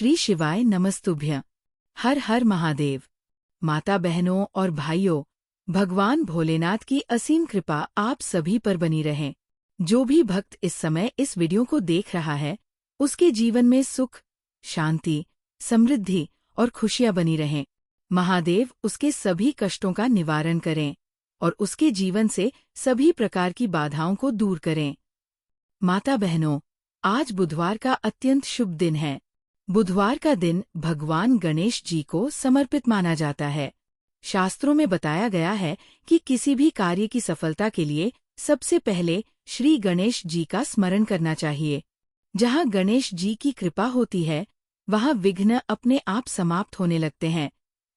श्री शिवाय नमस्तुभ्य। हर हर महादेव। माता बहनों और भाइयों, भगवान भोलेनाथ की असीम कृपा आप सभी पर बनी रहे। जो भी भक्त इस समय इस वीडियो को देख रहा है, उसके जीवन में सुख, शांति, समृद्धि और खुशियां बनी रहें। महादेव उसके सभी कष्टों का निवारण करें और उसके जीवन से सभी प्रकार की बाधाओं को दूर करें। माता बहनों, आज बुधवार का अत्यंत शुभ दिन है। बुधवार का दिन भगवान गणेश जी को समर्पित माना जाता है। शास्त्रों में बताया गया है कि किसी भी कार्य की सफलता के लिए सबसे पहले श्री गणेश जी का स्मरण करना चाहिए। जहाँ गणेश जी की कृपा होती है, वहाँ विघ्न अपने आप समाप्त होने लगते हैं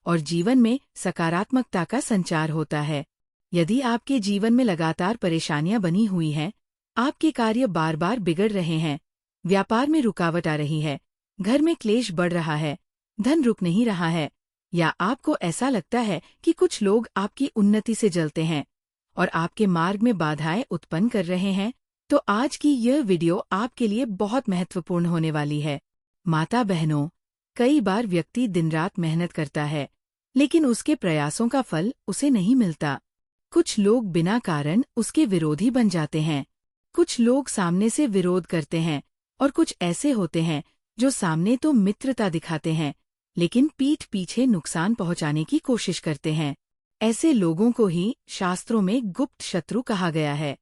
और जीवन में सकारात्मकता का संचार होता है। यदि आपके जीवन में लगातार परेशानियां बनी हुई हैं, आपके कार्य बार बार बिगड़ रहे हैं, व्यापार में रुकावट आ रही है, घर में क्लेश बढ़ रहा है, धन रुक नहीं रहा है, या आपको ऐसा लगता है कि कुछ लोग आपकी उन्नति से जलते हैं और आपके मार्ग में बाधाएं उत्पन्न कर रहे हैं, तो आज की यह वीडियो आपके लिए बहुत महत्वपूर्ण होने वाली है। माता बहनों, कई बार व्यक्ति दिन रात मेहनत करता है, लेकिन उसके प्रयासों का फल उसे नहीं मिलता। कुछ लोग बिना कारण उसके विरोधी बन जाते हैं, कुछ लोग सामने से विरोध करते हैं और कुछ ऐसे होते हैं जो सामने तो मित्रता दिखाते हैं, लेकिन पीठ पीछे नुकसान पहुंचाने की कोशिश करते हैं। ऐसे लोगों को ही शास्त्रों में गुप्त शत्रु कहा गया है।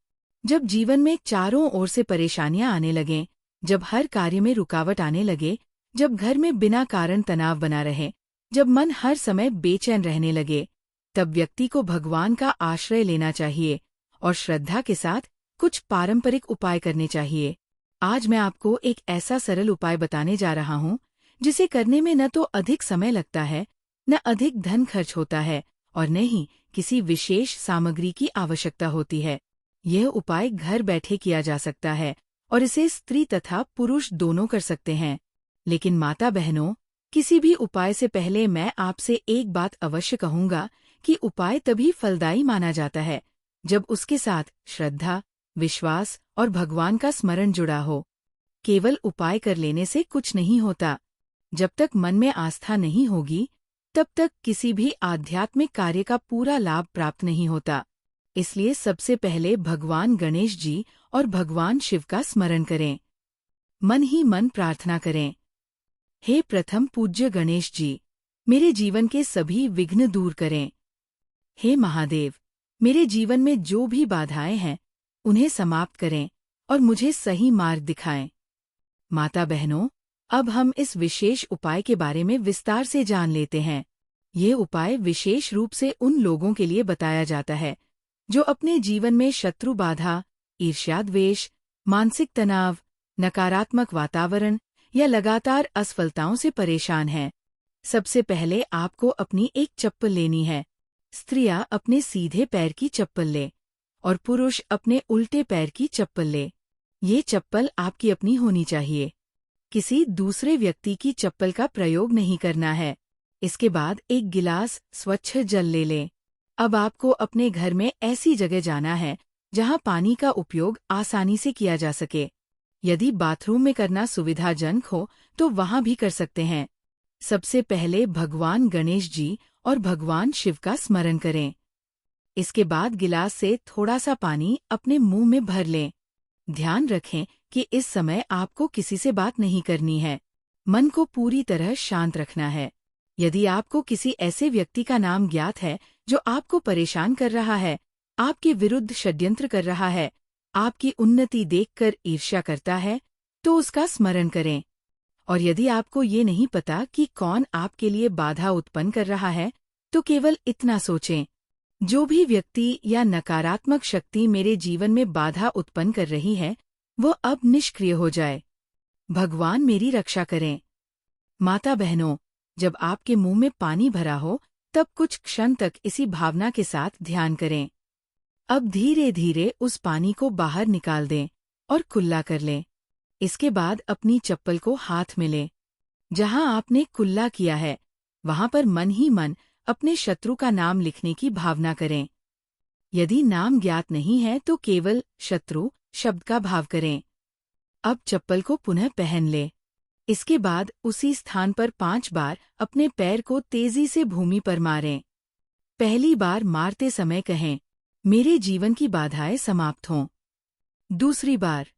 जब जीवन में चारों ओर से परेशानियां आने लगें, जब हर कार्य में रुकावट आने लगे, जब घर में बिना कारण तनाव बना रहे, जब मन हर समय बेचैन रहने लगे, तब व्यक्ति को भगवान का आश्रय लेना चाहिए और श्रद्धा के साथ कुछ पारंपरिक उपाय करने चाहिए। आज मैं आपको एक ऐसा सरल उपाय बताने जा रहा हूँ, जिसे करने में न तो अधिक समय लगता है, न अधिक धन खर्च होता है और न ही किसी विशेष सामग्री की आवश्यकता होती है। यह उपाय घर बैठे किया जा सकता है और इसे स्त्री तथा पुरुष दोनों कर सकते हैं। लेकिन माता बहनों, किसी भी उपाय से पहले मैं आपसे एक बात अवश्य कहूंगा कि उपाय तभी फलदायी माना जाता है जब उसके साथ श्रद्धा, विश्वास और भगवान का स्मरण जुड़ा हो। केवल उपाय कर लेने से कुछ नहीं होता। जब तक मन में आस्था नहीं होगी, तब तक किसी भी आध्यात्मिक कार्य का पूरा लाभ प्राप्त नहीं होता। इसलिए सबसे पहले भगवान गणेश जी और भगवान शिव का स्मरण करें। मन ही मन प्रार्थना करें। हे प्रथम पूज्य गणेश जी, मेरे जीवन के सभी विघ्न दूर करें। हे महादेव, मेरे जीवन में जो भी बाधाएं हैं, उन्हें समाप्त करें और मुझे सही मार्ग दिखाएं। माता बहनों, अब हम इस विशेष उपाय के बारे में विस्तार से जान लेते हैं। ये उपाय विशेष रूप से उन लोगों के लिए बताया जाता है जो अपने जीवन में शत्रु बाधा, ईर्ष्या द्वेष, मानसिक तनाव, नकारात्मक वातावरण या लगातार असफलताओं से परेशान हैं। सबसे पहले आपको अपनी एक चप्पल लेनी है। स्त्रियां अपने सीधे पैर की चप्पल ले और पुरुष अपने उल्टे पैर की चप्पल ले। ये चप्पल आपकी अपनी होनी चाहिए। किसी दूसरे व्यक्ति की चप्पल का प्रयोग नहीं करना है। इसके बाद एक गिलास स्वच्छ जल ले लें। अब आपको अपने घर में ऐसी जगह जाना है जहां पानी का उपयोग आसानी से किया जा सके। यदि बाथरूम में करना सुविधाजनक हो तो वहां भी कर सकते हैं। सबसे पहले भगवान गणेश जी और भगवान शिव का स्मरण करें। इसके बाद गिलास से थोड़ा सा पानी अपने मुंह में भर लें। ध्यान रखें कि इस समय आपको किसी से बात नहीं करनी है। मन को पूरी तरह शांत रखना है। यदि आपको किसी ऐसे व्यक्ति का नाम ज्ञात है जो आपको परेशान कर रहा है, आपके विरुद्ध षड्यंत्र कर रहा है, आपकी उन्नति देखकर ईर्ष्या करता है, तो उसका स्मरण करें। और यदि आपको ये नहीं पता कि कौन आपके लिए बाधा उत्पन्न कर रहा है, तो केवल इतना सोचें, जो भी व्यक्ति या नकारात्मक शक्ति मेरे जीवन में बाधा उत्पन्न कर रही है, वो अब निष्क्रिय हो जाए। भगवान मेरी रक्षा करें। माता बहनों, जब आपके मुंह में पानी भरा हो, तब कुछ क्षण तक इसी भावना के साथ ध्यान करें। अब धीरे धीरे उस पानी को बाहर निकाल दें और कुल्ला कर लें। इसके बाद अपनी चप्पल को हाथ में लें। जहां आपने कुल्ला किया है, वहां पर मन ही मन अपने शत्रु का नाम लिखने की भावना करें। यदि नाम ज्ञात नहीं है तो केवल शत्रु शब्द का भाव करें। अब चप्पल को पुनः पहन लें। इसके बाद उसी स्थान पर 5 बार अपने पैर को तेजी से भूमि पर मारें। पहली बार मारते समय कहें, मेरे जीवन की बाधाएं समाप्त हों। दूसरी बार,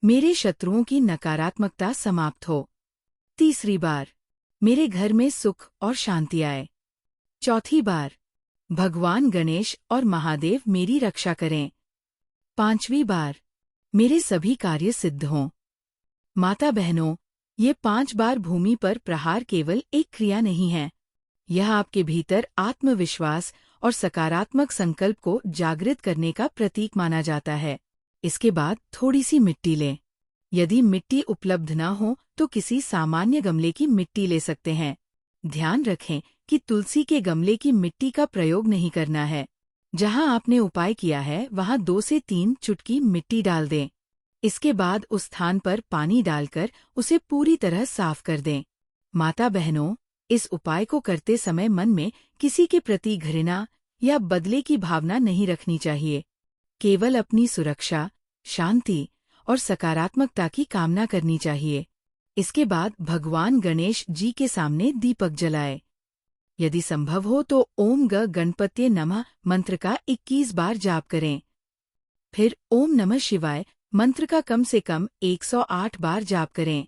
मेरे शत्रुओं की नकारात्मकता समाप्त हो। तीसरी बार, मेरे घर में सुख और शांति आए। चौथी बार, भगवान गणेश और महादेव मेरी रक्षा करें। पांचवी बार, मेरे सभी कार्य सिद्ध हों। माता बहनों, ये 5 बार भूमि पर प्रहार केवल एक क्रिया नहीं है। यह आपके भीतर आत्मविश्वास और सकारात्मक संकल्प को जागृत करने का प्रतीक माना जाता है। इसके बाद थोड़ी सी मिट्टी लें। यदि मिट्टी उपलब्ध न हो तो किसी सामान्य गमले की मिट्टी ले सकते हैं। ध्यान रखें कि तुलसी के गमले की मिट्टी का प्रयोग नहीं करना है। जहां आपने उपाय किया है वहां 2 से 3 चुटकी मिट्टी डाल दें। इसके बाद उस स्थान पर पानी डालकर उसे पूरी तरह साफ कर दें। माता बहनों, इस उपाय को करते समय मन में किसी के प्रति घृणा या बदले की भावना नहीं रखनी चाहिए। केवल अपनी सुरक्षा, शांति और सकारात्मकता की कामना करनी चाहिए। इसके बाद भगवान गणेश जी के सामने दीपक जलाएं। यदि संभव हो तो ओम गणपत्ये नमः मंत्र का 21 बार जाप करें। फिर ओम नमः शिवाय मंत्र का कम से कम 108 बार जाप करें।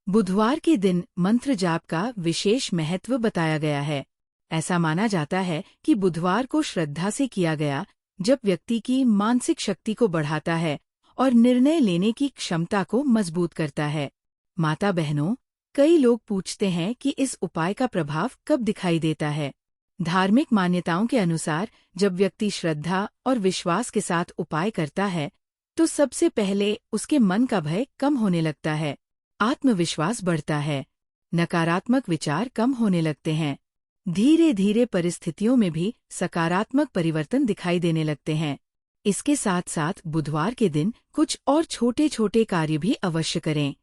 बुधवार के दिन मंत्र जाप का विशेष महत्व बताया गया है। ऐसा माना जाता है कि बुधवार को श्रद्धा से किया गया जब व्यक्ति की मानसिक शक्ति को बढ़ाता है और निर्णय लेने की क्षमता को मजबूत करता है। माता बहनों, कई लोग पूछते हैं कि इस उपाय का प्रभाव कब दिखाई देता है। धार्मिक मान्यताओं के अनुसार जब व्यक्ति श्रद्धा और विश्वास के साथ उपाय करता है तो सबसे पहले उसके मन का भय कम होने लगता है, आत्मविश्वास बढ़ता है, नकारात्मक विचार कम होने लगते हैं। धीरे धीरे परिस्थितियों में भी सकारात्मक परिवर्तन दिखाई देने लगते हैं। इसके साथ साथ बुधवार के दिन कुछ और छोटे छोटे कार्य भी अवश्य करें।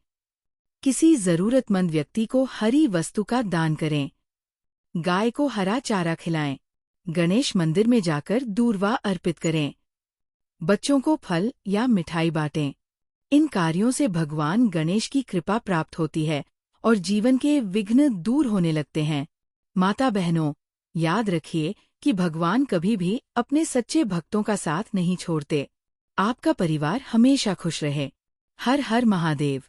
किसी जरूरतमंद व्यक्ति को हरी वस्तु का दान करें। गाय को हरा चारा खिलाएं। गणेश मंदिर में जाकर दूर्वा अर्पित करें। बच्चों को फल या मिठाई बांटें। इन कार्यों से भगवान गणेश की कृपा प्राप्त होती है और जीवन के विघ्न दूर होने लगते हैं। माता बहनों, याद रखिए कि भगवान कभी भी अपने सच्चे भक्तों का साथ नहीं छोड़ते। आपका परिवार हमेशा खुश रहे। हर हर महादेव।